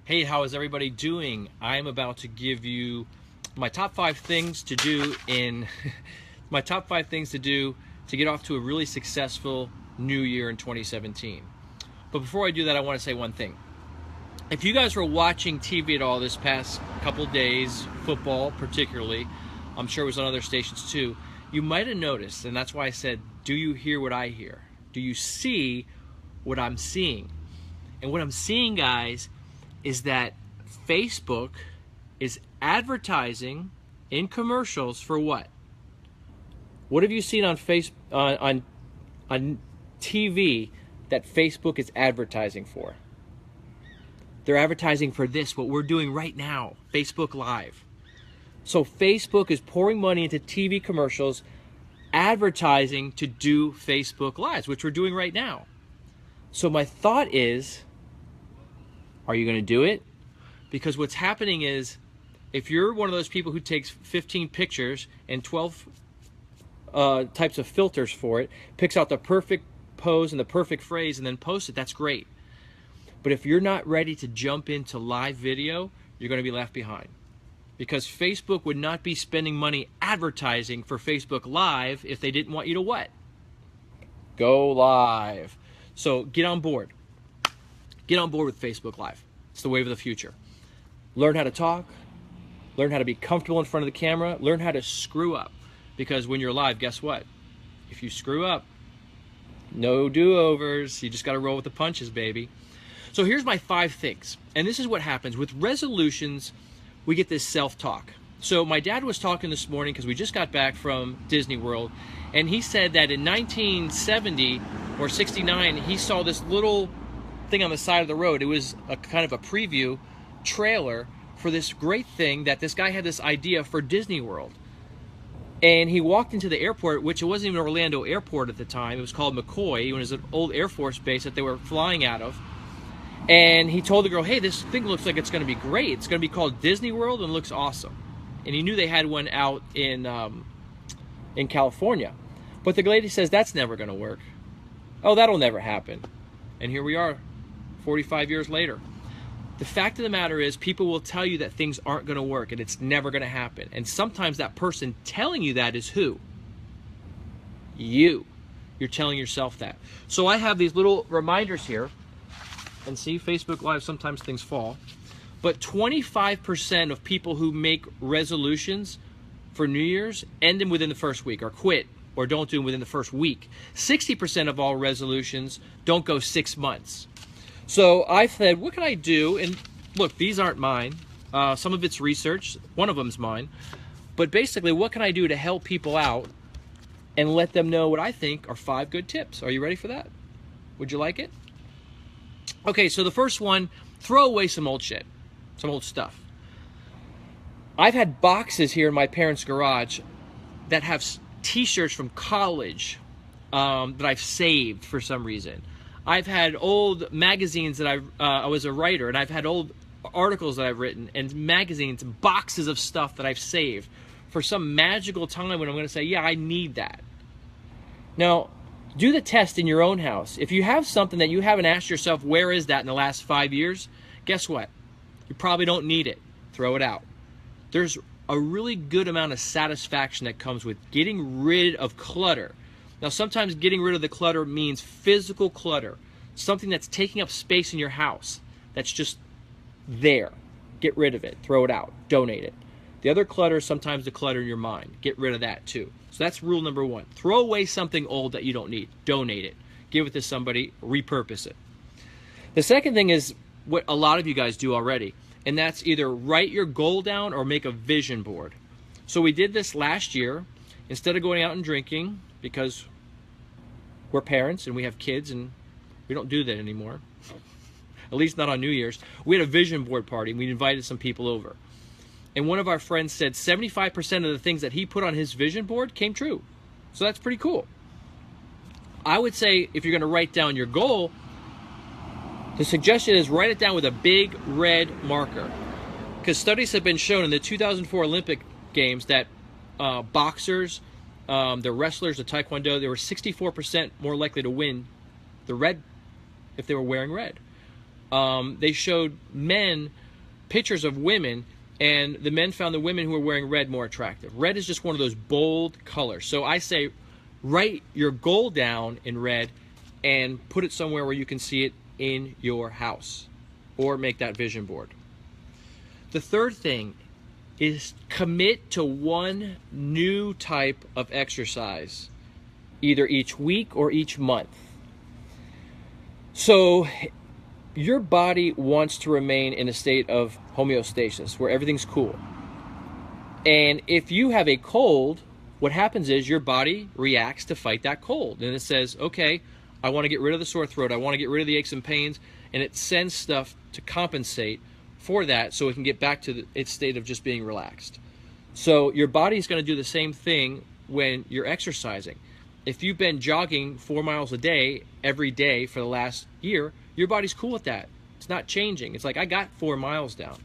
Hey, how is everybody doing? I'm about to give you my top 5 things to do in my top 5 things to do to get off to a really successful new year in 2017. But before I do that, I want to say one thing. If you guys were watching TV at all this past couple days, football particularly, I'm sure it was on other stations too, you might have noticed, and that's why I said, do you hear what I hear? Do you see what I'm seeing? And what I'm seeing, guys, is that Facebook is advertising in commercials for what? What have you seen on on TV that Facebook is advertising for? They're advertising for this, what we're doing right now, Facebook Live. So Facebook is pouring money into TV commercials, advertising to do Facebook Lives, which we're doing right now. So my thought is, are you going to do it? Because what's happening is, if you're one of those people who takes 15 pictures and 12 types of filters for it, picks out the perfect pose and the perfect phrase and then posts it, that's great. But if you're not ready to jump into live video, you're going to be left behind. Because Facebook would not be spending money advertising for Facebook Live if they didn't want you to what? Go live. So get on board. Get on board with Facebook Live. It's the wave of the future. Learn how to talk. Learn how to be comfortable in front of the camera. Learn how to screw up. Because when you're live, guess what? If you screw up, no do-overs. You just got to roll with the punches, baby. So here's my 5 things. And this is what happens. With resolutions, we get this self-talk. So my dad was talking this morning because we just got back from Disney World. And he said that in 1970 or 69, he saw this little thing on the side of the road. It was a kind of a preview trailer for this great thing that this guy had this idea for Disney World. And he walked into the airport, which it wasn't even Orlando Airport at the time. It was called McCoy. It was an old Air Force base that they were flying out of. And he told the girl, hey, this thing looks like it's going to be great. It's going to be called Disney World and it looks awesome. And he knew they had one out in California. But the lady says, that's never going to work. Oh, that'll never happen. And here we are, 45 years later. The fact of the matter is, people will tell you that things aren't going to work and it's never going to happen. And sometimes that person telling you that is who? You. You're telling yourself that. So I have these little reminders here. And see, Facebook Live, sometimes things fall. But 25% of people who make resolutions for New Year's end them within the first week, or quit, or don't do them within the first week. 60% of all resolutions don't go 6 months. So I said, what can I do? And look, these aren't mine. Some of it's research. One of them's mine. But basically, what can I do to help people out and let them know what I think are 5 good tips? Are you ready for that? Would you like it? Okay, so the first one, throw away some old shit, some old stuff. I've had boxes here in my parents' garage that have t-shirts from college that I've saved for some reason. I've had old magazines that I was a writer, and I've had old articles that I've written, and magazines, and boxes of stuff that I've saved for some magical time when I'm going to say, yeah, I need that. Now, do the test in your own house. If you have something that you haven't asked yourself, where is that in the last 5 years? Guess what? You probably don't need it. Throw it out. There's a really good amount of satisfaction that comes with getting rid of clutter. Now, sometimes getting rid of the clutter means physical clutter, something that's taking up space in your house, that's just there. Get rid of it. Throw it out. Donate it. The other clutter is sometimes the clutter in your mind. Get rid of that too. So that's rule number 1. Throw away something old that you don't need. Donate it. Give it to somebody. Repurpose it. The second thing is what a lot of you guys do already, and that's either write your goal down or make a vision board. So we did this last year. Instead of going out and drinking, because we're parents and we have kids and we don't do that anymore, at least not on New Year's, we had a vision board party and we invited some people over. And one of our friends said 75% of the things that he put on his vision board came true. So that's pretty cool. I would say if you're going to write down your goal, the suggestion is write it down with a big red marker. Because studies have been shown in the 2004 Olympic Games that boxers, the wrestlers, the taekwondo, they were 64% more likely to win the red if they were wearing red. They showed men pictures of women, and the men found the women who were wearing red more attractive. Red is just one of those bold colors. So I say, write your goal down in red and put it somewhere where you can see it in your house, or make that vision board. The third thing is commit to one new type of exercise, either each week or each month. So your body wants to remain in a state of homeostasis where everything's cool. And if you have a cold, what happens is your body reacts to fight that cold. And it says, okay, I want to get rid of the sore throat. I want to get rid of the aches and pains. And it sends stuff to compensate for that so it can get back to its state of just being relaxed. So your body's going to do the same thing when you're exercising. If you've been jogging 4 miles a day every day for the last year, your body's cool with that. It's not changing. It's like, I got 4 miles down.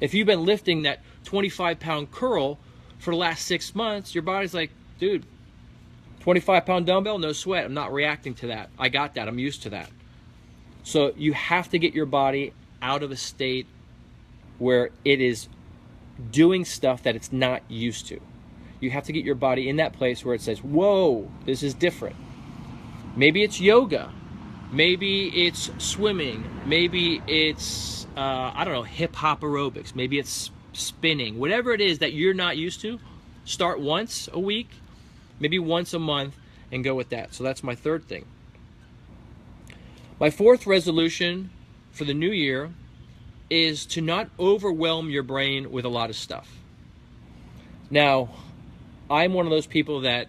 If you've been lifting that 25-pound curl for the last 6 months, your body's like, dude, 25-pound dumbbell, no sweat. I'm not reacting to that. I got that. I'm used to that. So you have to get your body out of a state where it is doing stuff that it's not used to. You have to get your body in that place where it says, whoa, this is different. Maybe it's yoga. Maybe it's swimming. Maybe it's, I don't know, hip-hop aerobics. Maybe it's spinning. Whatever it is that you're not used to, start once a week, maybe once a month, and go with that. So that's my third thing. My fourth resolution for the new year is to not overwhelm your brain with a lot of stuff. Now, I'm one of those people that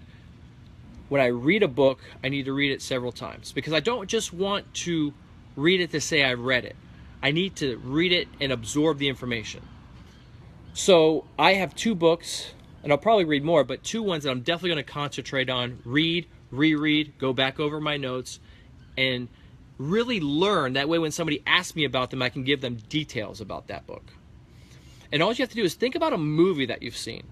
when I read a book, I need to read it several times, because I don't just want to read it to say I've read it. I need to read it and absorb the information. So I have 2 books, and I'll probably read more, but 2 ones that I'm definitely going to concentrate on, read, reread, go back over my notes, and really learn. That way when somebody asks me about them, I can give them details about that book. And all you have to do is think about a movie that you've seen.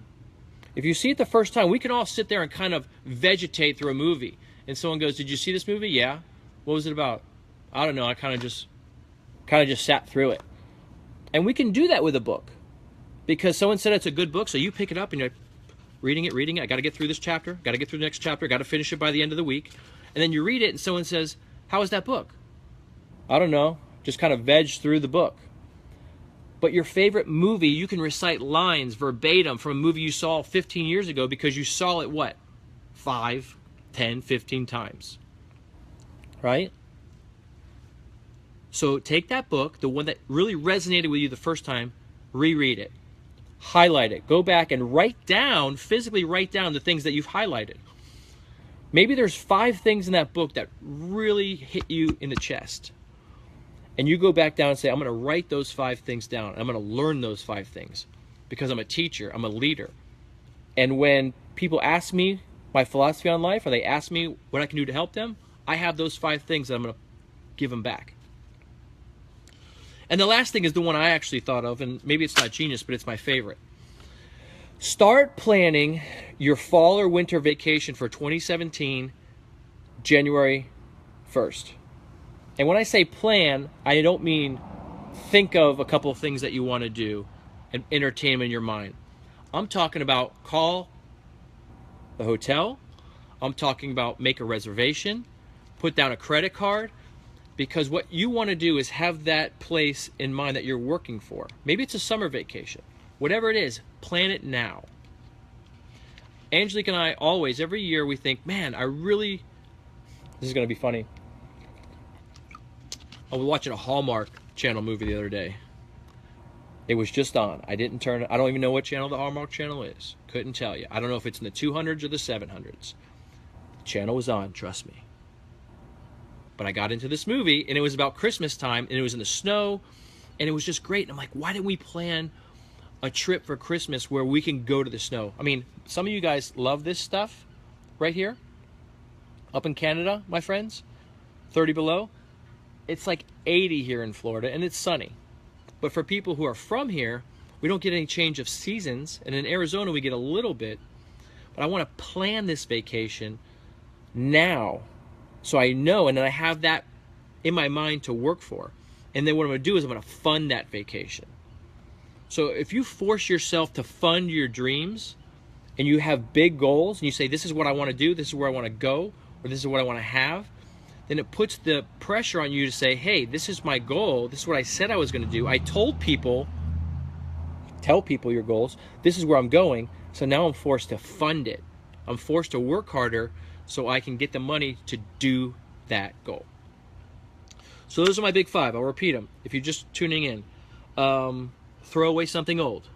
If you see it the first time, we can all sit there and kind of vegetate through a movie. And someone goes, did you see this movie? Yeah. What was it about? I don't know. I kind of just sat through it. And we can do that with a book, because someone said it's a good book. So you pick it up and you're reading it. I got to get through this chapter. Got to get through the next chapter. Got to finish it by the end of the week. And then you read it and someone says, how is that book? I don't know. Just kind of veg through the book. But your favorite movie, you can recite lines verbatim from a movie you saw 15 years ago because you saw it, what, 5, 10, 15 times, right? So take that book, the one that really resonated with you the first time, reread it, highlight it, go back and physically write down the things that you've highlighted. Maybe there's 5 things in that book that really hit you in the chest. And you go back down and say, I'm going to write those 5 things down. I'm going to learn those 5 things because I'm a teacher. I'm a leader. And when people ask me my philosophy on life, or they ask me what I can do to help them, I have those 5 things that I'm going to give them back. And the last thing is the one I actually thought of, and maybe it's not genius, but it's my favorite. Start planning your fall or winter vacation for 2017, January 1st. And when I say plan, I don't mean think of a couple of things that you want to do and entertain them in your mind. I'm talking about call the hotel. I'm talking about make a reservation, put down a credit card, because what you want to do is have that place in mind that you're working for. Maybe it's a summer vacation. Whatever it is, plan it now. Angelique and I always, every year, we think, man, this is going to be funny. I was watching a Hallmark Channel movie the other day. It was just on. I don't even know what channel the Hallmark Channel is. Couldn't tell you. I don't know if it's in the 200s or the 700s. The channel was on, trust me. But I got into this movie, and it was about Christmas time, and it was in the snow, and it was just great. And I'm like, why didn't we plan a trip for Christmas where we can go to the snow? I mean, some of you guys love this stuff right here. Up in Canada, my friends, 30 below. It's like 80 here in Florida, and it's sunny. But for people who are from here, we don't get any change of seasons. And in Arizona, we get a little bit. But I want to plan this vacation now so I know, and then I have that in my mind to work for. And then what I'm going to do is I'm going to fund that vacation. So if you force yourself to fund your dreams and you have big goals and you say, this is what I want to do, this is where I want to go, or this is what I want to have, then it puts the pressure on you to say, hey, this is my goal. This is what I said I was going to do. I told people, tell people your goals. This is where I'm going. So now I'm forced to fund it. I'm forced to work harder so I can get the money to do that goal. So those are my big 5. I'll repeat them. If you're just tuning in, throw away something old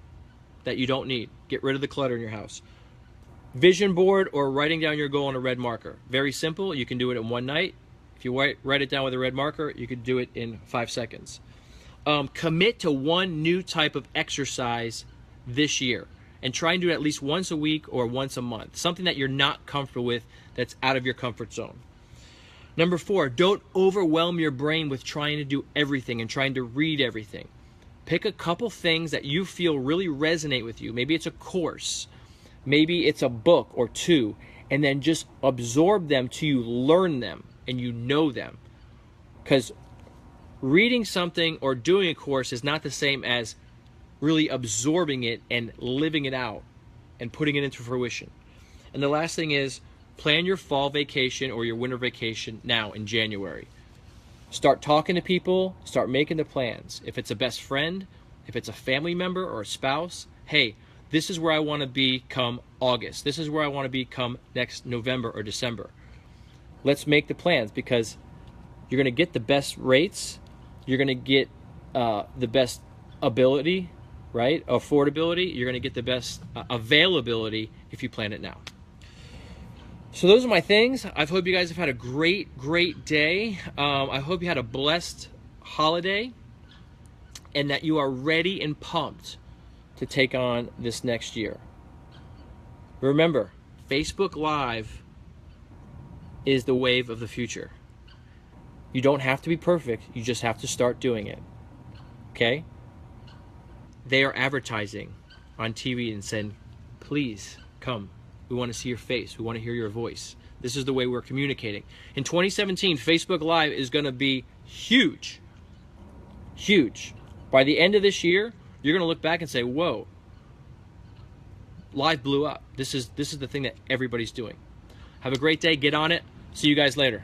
that you don't need. Get rid of the clutter in your house. Vision board or writing down your goal on a red marker. Very simple. You can do it in one night. If you write it down with a red marker, you could do it in 5 seconds. Commit to one new type of exercise this year and try and do it at least once a week or once a month. Something that you're not comfortable with, that's out of your comfort zone. Number 4, don't overwhelm your brain with trying to do everything and trying to read everything. Pick a couple things that you feel really resonate with you. Maybe it's a course, maybe it's a book or 2, and then just absorb them till you learn them and you know them. Because reading something or doing a course is not the same as really absorbing it and living it out and putting it into fruition. And the last thing is, plan your fall vacation or your winter vacation now in January. Start talking to people, start making the plans. If it's a best friend, if it's a family member or a spouse, hey, this is where I want to be come August. This is where I want to be come next November or December. Let's make the plans, because you're going to get the best rates, you're going to get the best ability, right? Affordability, you're going to get the best availability if you plan it now. So those are my things. I hope you guys have had a great day. I hope you had a blessed holiday and that you are ready and pumped to take on this next year. Remember, Facebook Live is the wave of the future. You don't have to be perfect. You just have to start doing it. Okay? They are advertising on TV and saying, please come. We want to see your face. We want to hear your voice. This is the way we're communicating. In 2017, Facebook Live is going to be huge. Huge. By the end of this year, you're going to look back and say, whoa, Live blew up. This is the thing that everybody's doing. Have a great day. Get on it. See you guys later.